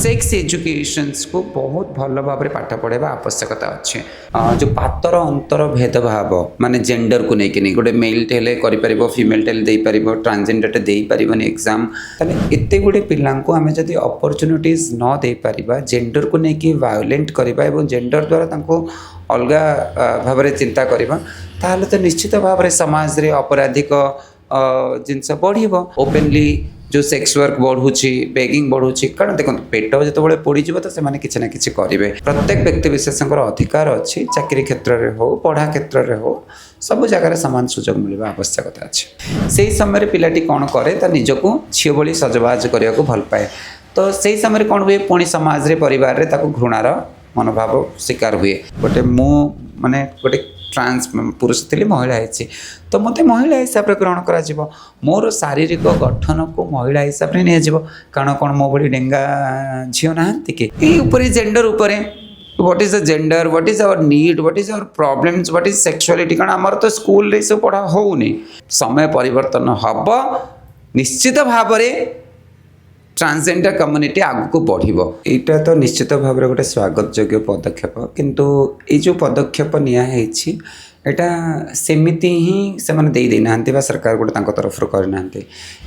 Sex educations को बहुत भल भाव में पाठ पढ़ाइबा आवश्यकता अच्छे जो पातर अंतर भेदभाव माने जेंडर को लेकिन गोटे मेल टेले कर फिमेल टेल दे पार ट्रांसजेंडर दे पारनि एग्जाम ताले एते गुडे पिला को आम जदि अपॉर्चुनिटीज न दे पारिबा जेंडर को लेकिन वायोलेंट करबा एवं जेंडर द्वारा तांको अलगा भाव में चिंता करबा ताहले तो निश्चित भाव में समाज रे अपराधिक जिनस बढ़ ओपनली जो सेक्स वर्क बढ़ुची बेगिंग बढ़ुची कारण देखो पेट जो पोड़ तो से किसी ना कि करेंगे प्रत्येक व्यक्ति विशेष अधिकार अच्छी चाकरी क्षेत्र में हो पढ़ा क्षेत्र में हो सब जगह सामान सुजोग मिलवा आवश्यकता अच्छे से समय पिलाटी कौन करे निजको झील भाई सजबाज करने को भल पाए तो से समय कौन हुए पुणी समाज रे परिवार रे ताको घृणार मनोभाव शिकार हुए गोटे मु माने गोटे ट्रांस पुरुष थी महिला है तो मत महिला हिसाब से ग्रहण कर मोर शारीरिक गठन को महिला हिसाब से नि कारण कौन मो भाई डेंगा झील ना कि जेंडर उपरे what is the gender what is our need what is our problems what is sexuality कारण आमर तो स्कूल रे सब पढ़ा होनी समय परिवर्तन हम निश्चित भाव में ट्रांसजेंडर कम्युनिटी आगू बढ़ो यहाँ तो निश्चित भाव में गोटे स्वागत योग्य पदक्षेप किंतु ये जो पदक्षेप निटा सेमिति ही से दे देना सरकार गोटे तरफ करना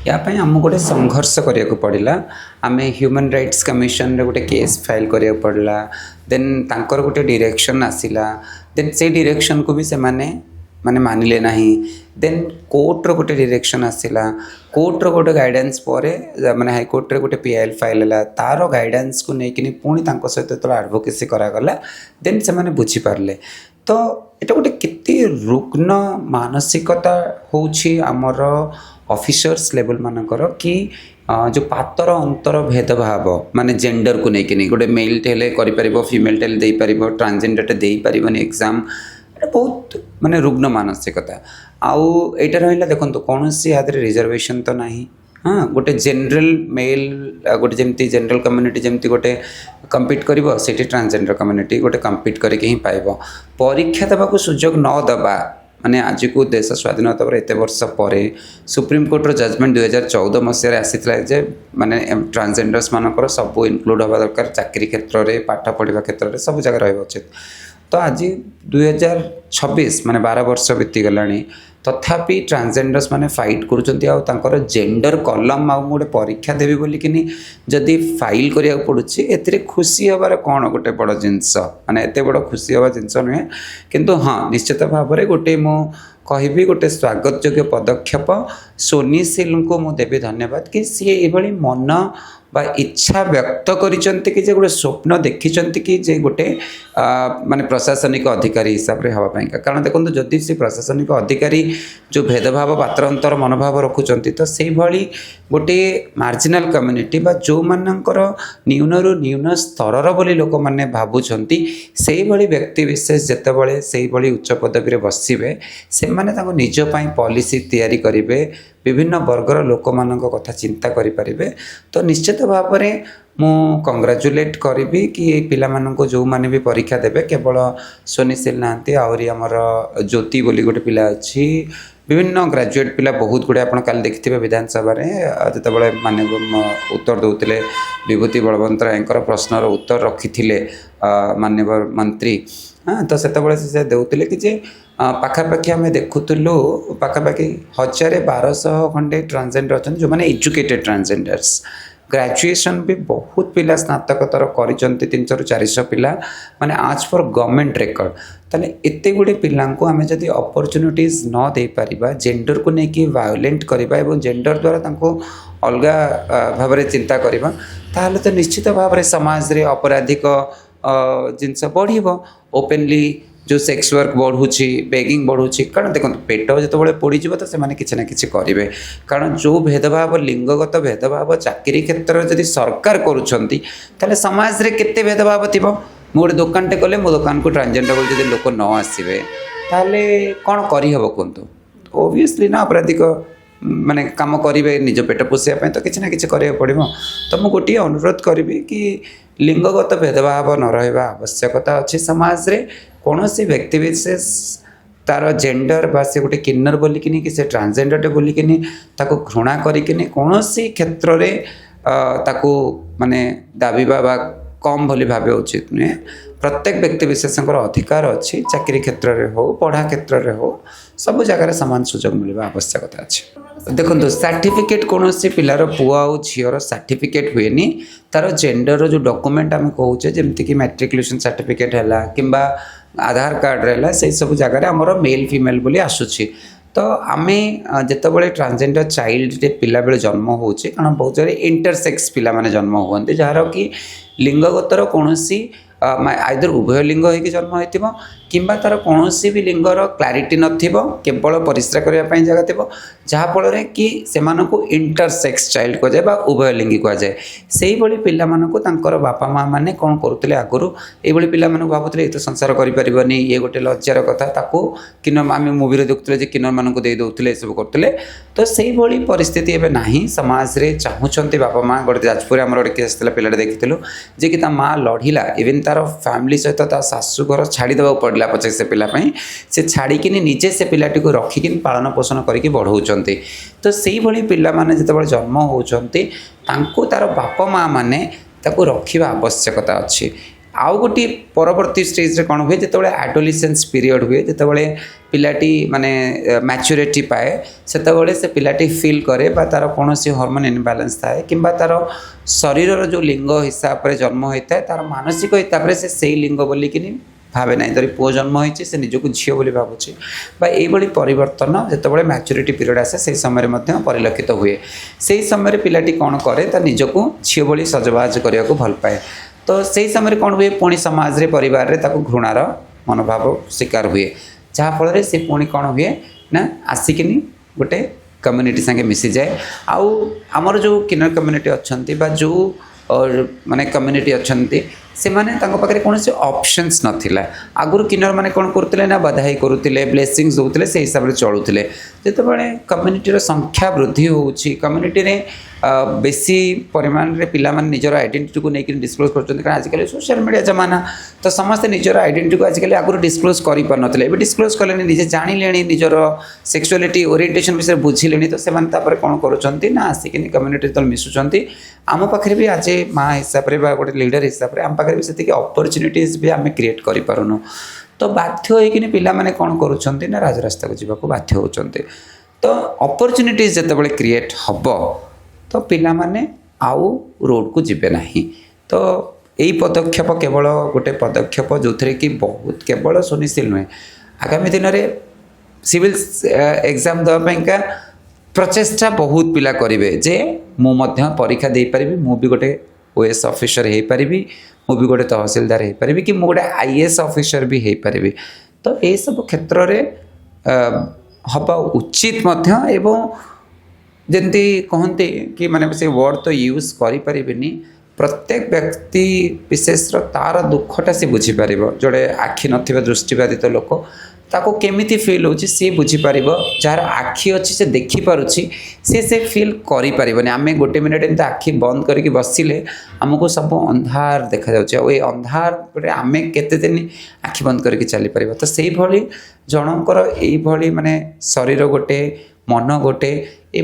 यापाई आम गोटे संघर्ष करने पड़ा आम ह्यूमन राइट्स कमिशन रे गोटे केस फाइल करा पड़ा देन तांकर गोटे डायरेक्शन आसिला देन से डायरेक्शन को भी से माने मानिले नहीं देन कोर्ट रो गोटे डायरेक्शन आसिला कोर्ट रो गोटे गाइडेंस पर माने हाई कोर्ट रे गोटे पीआईएल फाइल है तार गाइडेंस को लेकिन पुणी तांको सहित तो एडवोकेसी करागला देन से माने बुझी पारले तो एटा गोटे केते रुग्ण मानसिकता होछि हमर ऑफिसर्स लेवल मानकर कि जो पातर अंतर भेदभाव माने जेंडर को लेकिन गोटे मेल टेले कर फिमेल टेल दे पार ट्रांसजेंडर दे पारनि एग्जाम बहुत माने रुग्ण मानसिकता आउ एटा रहिला देखंतु कौन सी आदरे रिजर्वेशन तो नहीं हाँ गोटे जनरल मेल गोटे जमती जनरल कम्युनिटी जमती गोटे कम्पीट करिवो सेठी ट्रांसजेंडर कम्युनिटी गोटे कम्पीट करके ही पाइबो परीक्षा देवा को सुजोग न दबा माने आज को देश स्वाधीनता पर एत वर्ष पर सुप्रीम कोर्ट जजमेंट 2014 मसीह आसीथिला जे माने ट्रांसजेंडर्स मानकर सब इनक्लूड हवा दरकार चाकरी क्षेत्र में पाठ पढ़ा क्षेत्र में सब जगह रहा उचित तो आज 2026 माने 12 वर्ष बीती गलानी तथापि ट्रांसजेंडर्स माने फाइट कर जेंडर कलम आ गोटे परीक्षा देवी बोलिकिनी जदि फाइल करिया पड़ुछि एतिरे खुशी हबार कौन गोटे बड़ जिनस माने एते बड़ खुशी हवा जिनस नुहे किंतु हाँ निश्चित भाव में गोटे मो कहि गोटे स्वागत योग्य पदक्षेप सोनी सिल को मु देवी धन्यवाद कि सी ये मन बा इच्छा व्यक्त करिसंती कि जे गोटे स्वप्न देखिसंती कि जे गोटे माने प्रशासनिक अधिकारी हिसाब रे हवा पाइका कारण देखो जदि से प्रशासनिक अधिकारी जो भेदभाव पात्र अंतर मनोभाव रखुचंती तो से भली गोटे मार्जिनाल कम्युनिटी बा जो मानकर न्यूनरु न्यून स्तरर बोली लोक माने भाबुचंती से भली व्यक्ति विशेष जेतेबेले से भली उच्च पदवी रे बसिबे से माने ताको निज पई पॉलिसी तैयारी करिवे विभिन्न वर्गर लोक मानक कथा चिंता करि परिबे तो निश्चित भाव में मु कंग्राचुलेट करी कि पिला माननको जो माने भी परीक्षा देबे केवल सोनीशील नांती आउरी हमर ज्योति बोली गोटे पिला अच्छी विभिन्न ग्रेजुएट पिला बहुत गुड़े आप काल देखिथे विधानसभा जितेबाला मानव उत्तर दौले विभूति बलवंत रायकर प्रश्नर उत्तर रखी मानव मंत्री हाँ तो से देउतिले कि जे पाखापाखि आम देखुलु पाखापाखि 1200 खंडे ट्रांसजेंडर अच्छा जो मैंने एजुकेटेड ट्रांसजेंडर्स ग्रेजुएशन भी बहुत पिला स्नातकोत्तर कर 300 ରୁ 400 पिला माने आज फॉर गवर्नमेंट रेकर्ड ताले एते गुडे पिला को आम जदि अपॉर्चुनिटीज न दे पारिबा जेंडर को लेकिन वायोलेंट करबा एवं जेंडर द्वारा तांको अलगा भाव में चिंता करबा ताहले तो निश्चित भाव में समाज रे अपराधिक जिनस बढ़ ओपनली जो सेक्स वर्क बढ़ुची बेगिंग बढ़ुची कारण देखो पेट जो पोड़ तो से किसी ना कि करेंगे कारण जो भेदभाव लिंगगत भेदभाव चाकरी क्षेत्र में जदि सरकार करुँच समाज रे केते भेदभाव थी गोटे दुकानटे कले मो दुकान को ट्रांसजेंडर बोली जब लोक न आसवे ताले कौन करहब कहतु ओबियसली ना अपराधिक माने काम करेंगे निज पेट पोषापी तो किसी ना कि पड़ो तो मुझे गोटे अनुरोध करी कि लिंगगत भेदभाव न रहा आवश्यकता अच्छी समाज रे कौन सी व्यक्ति विशेष तार जेंडर बा से गोटे किन्नर बोलिकिनी कि से ट्रांसजेंडर बोलिकिनी ताको घृणा करिकिनी कौन सी क्षेत्र रे ତାକୁ ମାନେ ଦାବିବା ବା कम भली भावे उचित नुहे प्रत्येक व्यक्ति विशेषकर अधिकार अच्छी चाकरी क्षेत्र में हो पढ़ा क्षेत्र में हो सब जगह सामान सुजोग मिलवा आवश्यकता अच्छे देखो सर्टिफिकेट कौन पिलार पुआ और झीर सर्टिफिकेट हुए तार जेंडर जो डॉक्यूमेंट आम कहे जमीक मैट्रिकुलेशन सर्टिफिकेट है कि आधार कार्ड रहा से सब जगह आमर मेल फीमेल बोली आसूची तो आम जितेबाला ट्रांसजेंडर चाइल्ड पिला बेले जन्म हो कारण बहुत जगह इंटरसेक्स पिला माने जन्म होती जार कि लिंगगतर कौन आइदर उभय लिंग होगी जन्म हो किंबा तार कौन भी लिंगर क्लारिटी नथिबो केवल परिस्रा करने जगह थी जहाँफल कि से इंटरसेक्स चाइल्ड कहुए बा उभय लिंगी कहुए से ही पिला बापा माँ मैंने कौन करुले आगुरी ये पिला भावुले ये तो संसार करें ये गोटे लज्जार कथा ताकू किन्नर आम मुवी देखुले किन्नर मानक दे दौले सब करुले तो से परिस्थिति एवं ना समाज में चाहूँगी बापा माँ गोटे जाजपुर आम गोटे केस पिलाटे देखिलु जे कि माँ लढ़िला इवेन तार फैमिली सहित ता शाशु घर छाड़देवा पड़ा पचे से पिलापाई से छाड़िकी निजे से पिलाटी को रखिकी पालन पोषण करके बढ़ाऊँच तो से पिला माने जितेबाला जन्म होती तार बापा माँ मैंने रखा आवश्यकता अच्छी आउ गोटे परवर्ती स्टेज रे कौन हुए जिते एडोलेसेंस पीरियड हुए जिते पिलाटी माने मैच्योरिटी पाए से पिलाटी फील करे बा तार कौन हार्मोन इनबैलेंस थाए किंबा तार शरीर जो लिंग हिसाब से जन्म होता है तार मानसिक हिसाब से से लिंग बोलिकी भावे ना जब पुओ जन्म होती से निजक झील बोली भावुचे ये परिवर्तन जिते मैच्योरिटी पीरियड आसे से समय परिलक्षित हुए से समय पिलाटी कौन करे ता निजक झील बोली सजबाज करने को भल पाए तो से समय कौन हुए पुणी समाज रे परिवार रे ताको घृणार मनोभाव शिकार हुए जहाँफल से पुणी कौन हुए ना आसिकिनी गोटे कम्युनिटी संगे मिसी जाए आउ आमर जो किन्नर कम्युनिटी अच्छा बा जो और माने कम्युनिटी अच्छा से माने पाखे कौन से ऑप्शंस नथिला आगुरी किन्नर माने कौन करुले ना बधाई करुले ब्लेसिंग्स दौले से हिसाब से चलुले जितेबाला कम्युनिटीर संख्या वृद्धि होउछि कम्युनिटी रे बेसी परिमाण रे पिला माने निजर आइडेंटिटी को लेकिन डिस्क्लोज करछन कारण आजकल सोशल मीडिया जमाना तो समस्त निजर आइडेंटिटी को आजकल आगुरी डिस्क्लोज करि पार नथिले एबे डिस्क्लोज कले निजे जानि लेनी निजर सेक्सुअलिटी ओरिएंटेशन विषय बुझी लेनी तो सेमान तापर कोन करूछंती ना आसिकिनी कम्युनिटी तल मिसुछंती आम पाखे भी आज माँ हिसाब से गोटे लीडर हिसाब से आम पाखे भी से अपरच्युनिटीज भी आम क्रिएट करूँ तो बाध्य होइकिनी पिला माने कौन करूछंती ना राजरास्ता को जीवा को बाध्य होचंती तो अपरच्युनिटीज जितेबाला क्रिएट हब तो पिला माने आउ रोड को जीवे नहीं तो यही पदक्षेप केवल गोटे पदक्षेप जो थे कि बहुत केवल सुनिश्चित नुहे आगामी दिन में सिविल एग्जाम देवाई प्रचेष्टा बहुत पिला करेंगे जे मु परीक्षा दे पारि मु भी गोटे ओएस ऑफिसर हो पारि मु भी गोटे तहसीलदार हो पारि कि मु गोटे आईएएस ऑफिसर भी हो पारि तो ये सब क्षेत्र में हवा उचित एवं जमती कहते कि माने से वर्ड तो यूज करें प्रत्येक व्यक्ति विशेष तार दुखटा से बुझीपर जोड़े आखि न दृष्टिबाधित लोक ताको केमिति फील होची सी बुझी पारिबो जार आखि अच्छी से देखि पारुची से फील करि पारिबोनी आमे गोटे मिनिट एंत आखि बंद करके बसिले हमको सब अंधार देखा जाउची ओ ए अंधार परे आमे केते दिन आखि बंद करके चली पारिबो तो सेही भली जनकर एई भली माने शरीर गोटे मन गोटे ये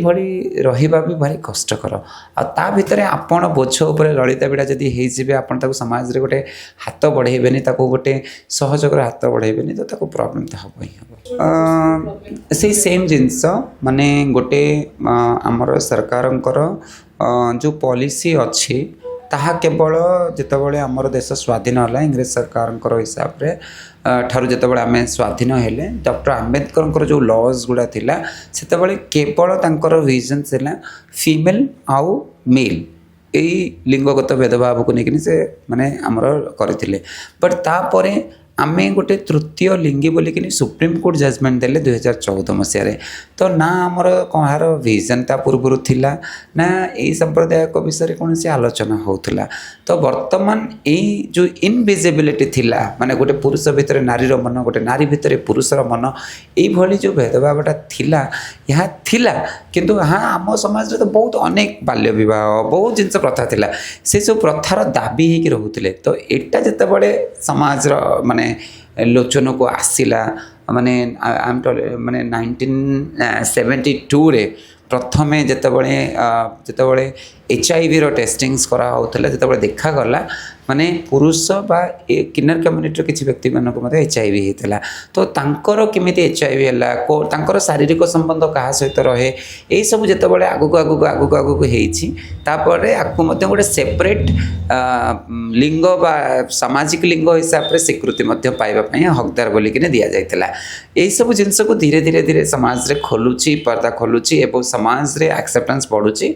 रहिबा भी भारी कष्टकर आ ता भितरे आपण बोझ उपर ललिता बिड़ा जदि हेजिबे आपण ताको समाज रे गोटे हाथ बढ़ेबेनी ताको गोटे सहयोगर हाथ बढ़ेबेनी तो ताको प्रॉब्लम तो हबो ही हबो से सेम जिंस माने गोटे हमर सरकारंकर जो पॉलिसी अच्छी ताहा केवल जितेबाला आमर देश स्वाधीन है इंग्रेज सरकार हिसाब से ठार जितेबाला आम स्वाधीन हेले डॉक्टर आम्बेडकर जो लॉज गुड़ा थिला सेतेबाला केवल तांकर विजन थिला फीमेल आउ मेल यही लिंगगत भेदभाव को लेकिन से माने आमर करथिले बट तापरे आमे गोटे तृतीय लिंगी बोलिकिनी सुप्रीम कोर्ट जजमेंट देले 2014 मसीह तो ना आमर कहार विजन ता पूर्व थिला ना यही संप्रदाय विषय कौन से आलोचना होता तो वर्तमान यही जो इनविजिबिलिटी थिला माने गोटे पुरुष भितर नारीर मन गोटे नारी भितर पुरुषर मन यही जो भेदभावटा थिला यहाँ थिला किंतु हाँ आम समाज तो बहुत अनेक बाल्य विवाह बहुत जिनस प्रथा थिला से सब प्रथार दाबी होकि रोते तो यहाँ जितेबाला समाज माने लोचन को आसिला माने माने 1972 रे प्रथमे जितेबाला HIV टेस्टिंग्स कराला जो देखागला माने पुरुष बा किन्नर कम्युनिटी किसी व्यक्ति मानक HIV होता तो तांकर केमिति HIV है तांकर शारीरिक संबंध क्या सहित रहे यही सब जो आगक आगक आगक आगक होपर आपको गोटे सेपरेट लिंग बा सामाजिक लिंग हिसाब से स्वीकृति पाइबापी हकदार बोलिकी दि जाता यही सब जिनस को धीरे धीरे धीरे समाज रे खोलुची पर्दा खोलुची एवं समाज रे एक्सेप्टेंस बढ़ुची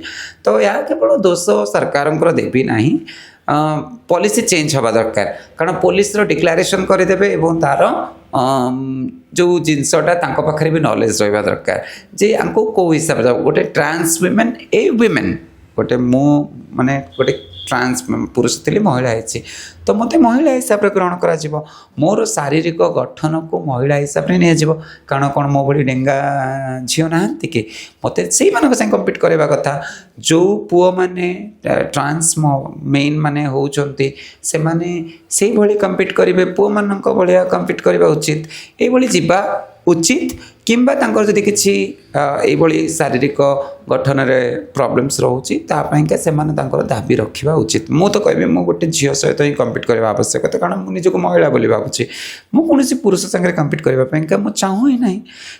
तो यह केवल दोष सरकार देवी नहीं पॉलिसी चेंज हवा दरकार कारण पुलिस डिक्लेरेशन करदेवे एवं तार जो जिनसटा पाखे भी नॉलेज रहा दरकार जे आमको कौ हिसाब से गोटे ट्रांस विमेन ए विमेन गोटे मु माने गोटे ट्रांस पुरुष थी महिला है तो मत महिला हिसाब से ग्रहण कर मोर शारीरिक गठन को महिला हिसाब से नि कारण कौन मो भाई डेंगा झील ना कि मत से कम्पीट करवा कथा जो पुओ मैंने ट्रांस मेन माने होउचंती से माने से भली कम्पीट करेंगे पुओ मान भाया कम्पीट करवा उचित ये जीवा उचित किंबा तांकर जदि किछि एभली शारीरिक गठन में प्रॉब्लम्स रोचे तापाइका से दाबी रखा उचित मु तो कहबी मु गोटे झील सहित ही कम्पीट करवा आवश्यकता कारण मुझे निजक महिला बोली भावुची मुझे पुरुष संगे कम्पीट करने मुझे चाहूँ ही ना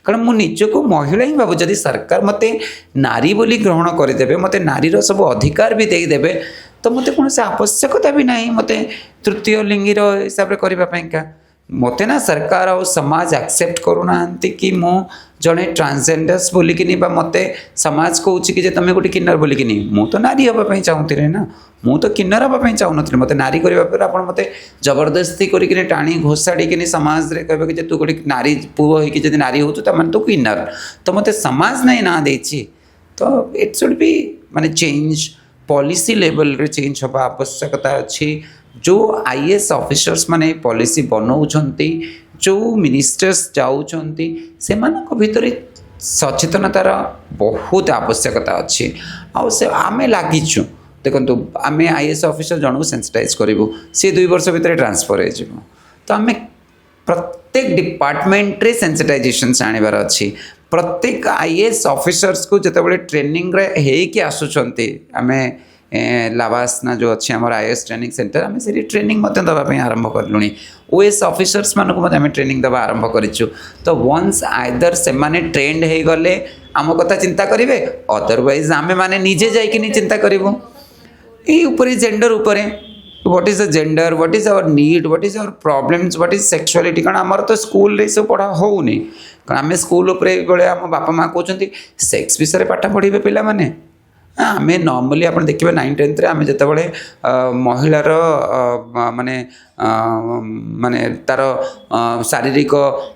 कारण मुझक महिला ही भावुँ जदि सरकार मत नारी बोली ग्रहण करदे मत नारीर सब अधिकार भी देदेवे तो मत कौन से आवश्यकता भी ना मत तृतीय लिंगीर हिसाब से करने मत ना सरकार और समाज एक्सेप्ट करूना कि मु जड़े ट्रांसजेंडर्स बोलिकी मत समाज कहूँ कि तुम गोटे किन्नर बोलिकी मु तो नारी हाँपाई चाहूँगी ना मु तो किन्नर हाँपाई चाहूँ मत नारी करने आप मत जबरदस्ती करी टाणी घोषाड़ी समाज रे कह कि तू गोटे नारी पुओ हो नारी हो तो किन्नर तो मत समाज नहीं ना दे तो इट शुड बी माने चेंज पॉलिसी लेवल रे चेंज हवा आवश्यकता अच्छी जो आईएएस ऑफिसर्स माने पॉलिसी बनाउछंती जो मिनिस्टर्स जाउछंती से मानक भितर सचेतनतार बहुत आवश्यकता अच्छी आ से आमे लागिछु देखंतु आमे आईएएस ऑफिसर जन को सेंसिटाइज करिवु से 2 वर्ष भितर ट्रांसफर हो जिवो तो आमे प्रत्येक डिपार्टमेंट रे सेंसिटाइजेशन आनिबार अच्छी प्रत्येक आईएएस ऑफिसर्स को जितेबाला ट्रेनिंग रे हेकि आसुछंती आमे लावासना जो अच्छे आम आईएएस ट्रेनिंग सेंटर आम से ट्रेनिंग दवाई आरंभ करूँ ओएस ऑफिसर्स मानक आम ट्रेनिंग दवा आरंभ करूँ तो वंस आइदर से माने ट्रेंड हो गले आम कथा चिंता करेंगे अदरवाइज आम मैंने निजे जाइए चिंता करूँ ये जेंडर उपर what is the gender what is our need what is our problems what is sexuality कारण आमर तो स्कूल रे सब पढ़ा होनी कारण आम स्कूल उपरे आम बापा माँ कहते सेक्स विषय पाठ पढ़े पिला माने आम नॉर्मली आप देखिए 9th-10th आम जो महिलार माने माने तार शारीरिक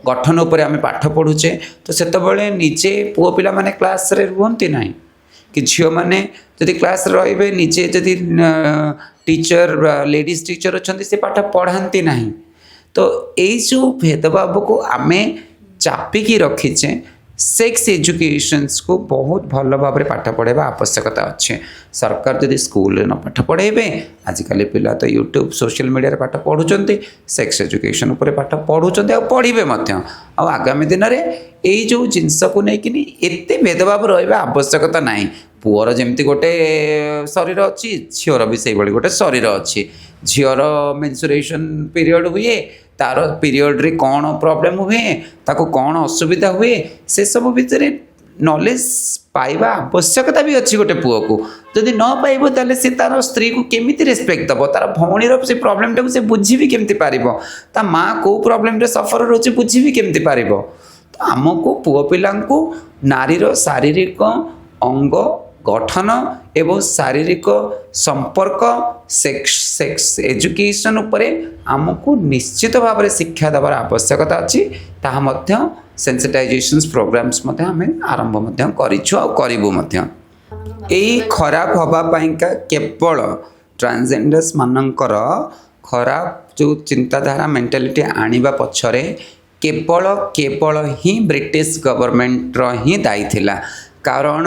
गठन उपर आम पाठ पढ़ुचे तो सेतबले निजे पुओ पिला माने क्लास रे रुहंती नाही कि झील मैंने जदि क्लास रे निजे जदि टीचर लेडीज टीचर अच्छा से पाठ पढ़ाती ना तो यही जो भेदभाव को आम चापिकी रखीचे सेक्स एजुकेशंस को बहुत भल भाव में पाठ पढ़ाइबा आवश्यकता अच्छे सरकार जदि स्कूल न पाठ पढ़ेबे आजिकल पिला तो यूट्यूब सोशल मीडिया पाठ पढ़ुंट सेक्स एजुकेशन उपर पाठ पढ़ुंट आ पढ़े आगामी दिन में यही जो जिनस को लेकिन एत भेदभाव रहा आवश्यकता ना पुअर जमती गोटे शरीर अच्छी झीर भी से गोटे शरीर अच्छी झीर मेन्सुरेशन पीरियड हुए तार पीरियड रे कौन प्रॉब्लम हुए ताको कौन असुविधा हुए से सब भितर नॉलेज पाइबा आवश्यकता भी अच्छी गोटे पुओ को जदि न पाइब ताले से तार स्त्री को केमिति रेस्पेक्ट दब तार भौणीर से प्रॉब्लम टाको से बुझी भी केमती पारिबो ता माँ को प्रॉब्लम रे सफर रोचे बुझी भी केमती पारिबो तो आमको पुओ पिलांको नारीर शारीरिक अंग गठन एवं शारीरिक संपर्क सेक्स एजुकेशन उपरे आमको निश्चित भाव में शिक्षा देवार आवश्यकता अच्छी ताहा सेंसिटाइजेशन प्रोग्राम्स आम आरंभ करूँ यही खराब हवापाइका केवल ट्रांसजेंडर्स मानकर खराब जो चिंताधारा मेंटालिटी आनिबा पछरे केवल ही ब्रिटिश गवर्नमेंट ही दायी थिला कारण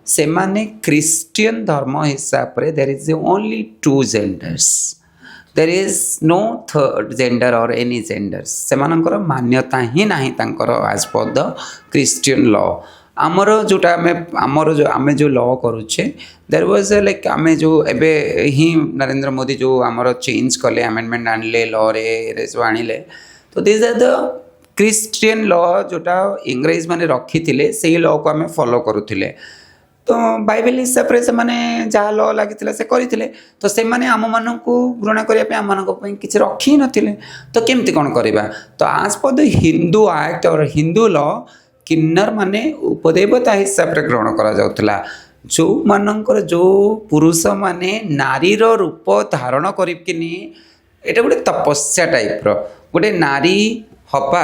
से माने क्रिश्चियन धर्म हिसाब रे there is only 2 genders there is no third gender और एनी जेंडर से मानकर मान्यता ही नहीं तांकर as per the Christian law ଆମର जोटा आमर जो आम जो लॉ करुचे देयर वाज लाइक आम जो एबे ही नरेंद्र मोदी जो आमर चेंज कले अमेंडमेंट आणले लॉ रे सब आणिले तो this are the Christian law जोटा इंग्रेज माने रखी थिले से लॉ को आम फॉलो करूथिले तो बाइबल हिसाब से मैंने जहाँ लॉ लगी से करते तो से आम मान घृणा करने आम किसी रखी नथिले तो केमती कौन करवा तो आज पर हिंदू एक्ट और हिंदू लॉ किन्नर माने उपदेवता हिसाब से ग्रहण करा जाउथला जो मानकर जो पुरुष माने नारीर रूप धारण करकिनी एटा गोटे तपस्या टाइप रो गोटे नारी हवा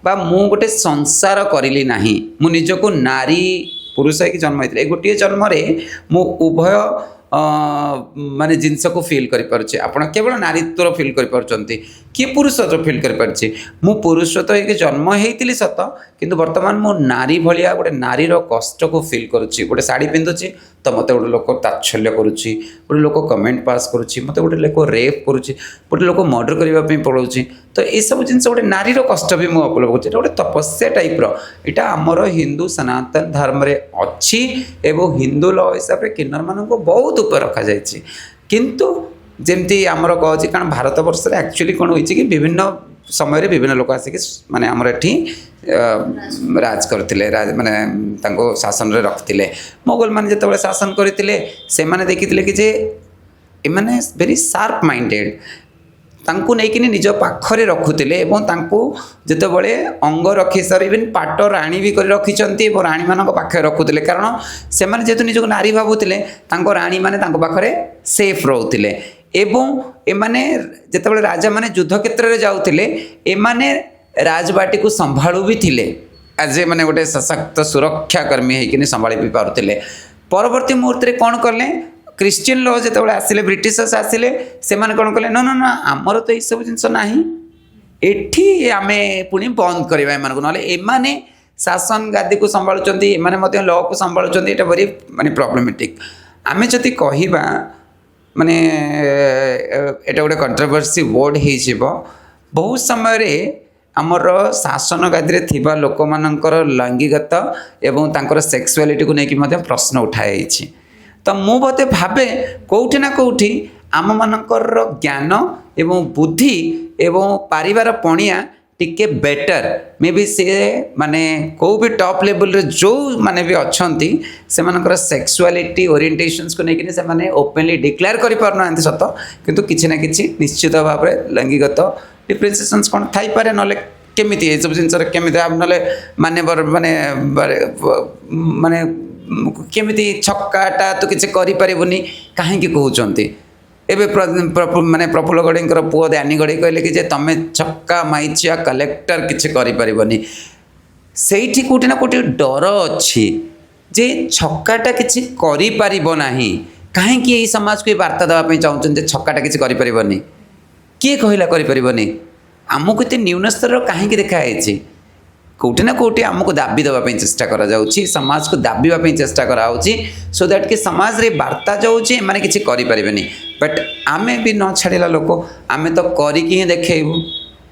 बा मु गोटे संसार करिली नाही मु निजको नारी पुरुष है जन्म होता है गोटे जन्म मु उभय माने जिनस को फिल कर पारुछे आपण केवल नारीत्वर फिल कर पारुछंती कि पुरुषत्व फिल कर पारुछे मु पुरुषत्व है जन्म होइतिली सत किंतु वर्तमान मु नारी भलिया गोटे नारीर कष्ट को फिल करुछि गोटे साड़ी पिंधुछि तो मते गोटे लोक ताच्छल्य करुछि गोटे लोक कमेंट पास करुछि मते गोटे लोक रेप करुछि गोटे लोक मर्डर करबा पे पड़ौछि तो ये सब जिनस गोटे नारीर कष्ट भी मु उपलब्ध करुछि गोटे तपस्या टाइप रो एटा हमर हिंदू सनातन धर्म रे अछि एवं हिंदू लॉ हिसाब रे किन्नर मानन को बहुत ऊपर रखा जायछि किंतु जेमती आमर कहछि कारण भारत वर्ष रे एक्चुअली कोन होइछि कि विभिन्न समय रे विभिन्न लोक आसिक माने हमर एठी राज करथिले राज माने तांको शासन रे रखथिले मोगल माने जेतेबेले शासन करथिले से माने देखिथिले कि जे ए माने वेरी शार्प माइंडेड तांको नेकिनि निज पाखरे रखुथिले एवं तांको जेतेबेले अंग रखि सर इवन पाट राणी भी कर रखिचंती एवं राणी मानक पाखरे रखुथिले कारण से माने जेतु निजको नारी भाबुथिले तांको राणी माने तांको पाखरे सेफ रहउथिले एवं एमाने जेतेबेले राजा माने युद्ध क्षेत्र रे जाउथिले एमाने राजबाटी को संभाळु भी थिले एज ए माने गोटे सशक्त सुरक्षा कर्मी हेकिनि संभाळि भी पारुथिले परवर्ती मुहूर्त रे कोन करले क्रिश्चियन लॉ जेतेबेले आसिले ब्रिटिशर्स आसिले से माने कोन करले न न न हमर तो ई सब जिंस नाही एठी आमे पुनी बंद करबा एमान को नले एमाने शासन गादी को संभाळुचंती एमाने मध्ये लॉ को संभाळुचंती एटा वेरी माने प्रॉब्लमेटिक आमे जति कहिबा माने एटा गोटे कंट्रोवर्सी वर्ड हे जिवो बहुत समय रे आमर शासन गादी रे थिबा लोक मानकर लैंगिकता एवं तांकर सेक्सुअलिटी को लेकिन मध्ये प्रश्न उठाई तो मु बोते भावे कोठी ना कोठी आम मानकर ज्ञान एवं बुद्धि एवं पारिवार पणिया टिके बेटर मे बी से माने को भी टॉप लेवल रे जो माने भी अच्छंती से मानकर सेक्सुअलिटी ओरिएंटेशंस को लेकिन से माने ओपनली डिक्लेयर करि पारनांती सत किंतु किछि ना किछि निश्चित भाव रे लैंगिकत डिफरेंशिएशंस कोन थाई पारे नले केमिति ए सब जिंसर केमिति आप नले माने माने माने केमिति छक्काटा तो किछि करि परिबोनी काहे कि कहउचंती एबे माने प्रफुल्ल गड़ेंकर पुओ ध्यानी गड़े कहले कि जे तमे छक्का माइचिया कलेक्टर किछि करि परिबोनी सेठी कोठी ना कोठी डर अछि जे छक्काटा किछि करि परिबो नाही काहे कि एई समाज को वार्ता दवा पे चाहउचन जे छक्काटा किछि करि परिबोनी के कहिला करि परिबोनी आमको एते न्यून स्तर काहे कि देखा आइछि कोठी ना कोठी आमको दाबी देवा पे चेष्टा करा जाउछि समाज को दाबीवा पे चेष्टा करा होछि सो दैट कि समाज रे वार्ता जाउछि माने किछि करि परिबेनी बट आमे भी न छाड़िला लोक आमे तो करी कि देखेबू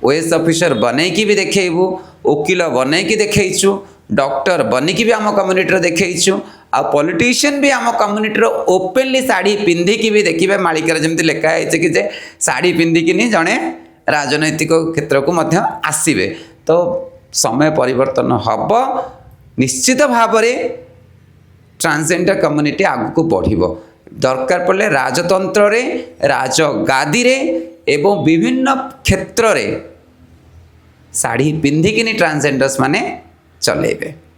ओएस ऑफिसर बनै कि भी देखेबू वकील बनै कि देखैछु डॉक्टर बनी कि भी आम कम्युनिटी रे देखैछु आ पॉलिटिशियन भी आम कम्युनिटी रो ओपनली साड़ी पिंधि कि भी देखिबे मालिकार जेमति लेखा है कि जे साड़ी पिंधि कि नहीं जणे राजनैतिक क्षेत्र को मध्य आसीबे तो समय परिवर्तन हब निश्चित भाव रे ट्रांसजेंडर कम्युनिटी आगु को बढ़िबो दरकार पड़े राजतंत्र रे राजगादी रे एवं विभिन्न क्षेत्र रे साड़ी पिंधिकिनी ट्रांसजेंडर्स माने चलेबे।